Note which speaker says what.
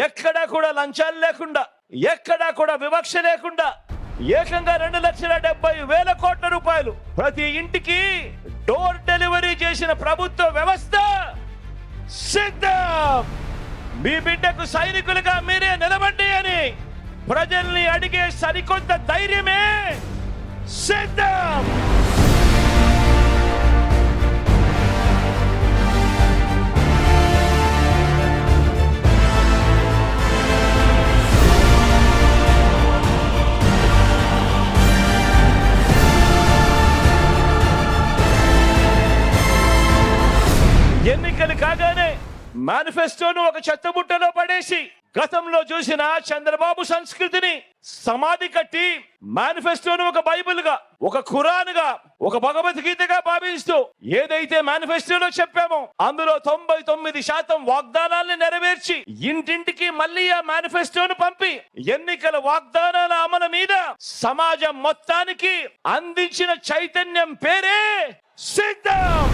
Speaker 1: ఎక్కడా కూడా లంచాలు లేకుండా, ఎక్కడా కూడా వివక్ష లేకుండా ఏకంగా 2,70,000 కోట్ల రూపాయలు ప్రతి ఇంటికి డోర్ డెలివరీ చేసిన ప్రభుత్వ వ్యవస్థ సిద్ధం. మీ బిడ్డకు సైనికులుగా మీరే నిలబడి అని ప్రజల్ని అడిగే సరికొత్త ధైర్యమే సిద్ధం. ఎన్నికలు కాగానే మేనిఫెస్టోను ఒక చెత్తబుట్టలో పడేసి గతంలో చూసిన చంద్రబాబు సంస్కృతిని సమాధి కట్టి మేనిఫెస్టోను ఒక బైబిల్ గా, ఒక ఖురాన్ గా, ఒక భగవద్గీతగా భావిస్తూ ఏదైతే మేనిఫెస్టోలో చెప్పామో అందులో 99% వాగ్దానాల్ని నెరవేర్చి ఇంటింటికి మళ్ళీ ఆ మేనిఫెస్టోను పంపి ఎన్నికల వాగ్దానాల అమలు మీద సమాజం మొత్తానికి అందించిన చైతన్యం పేరే సిద్ధం.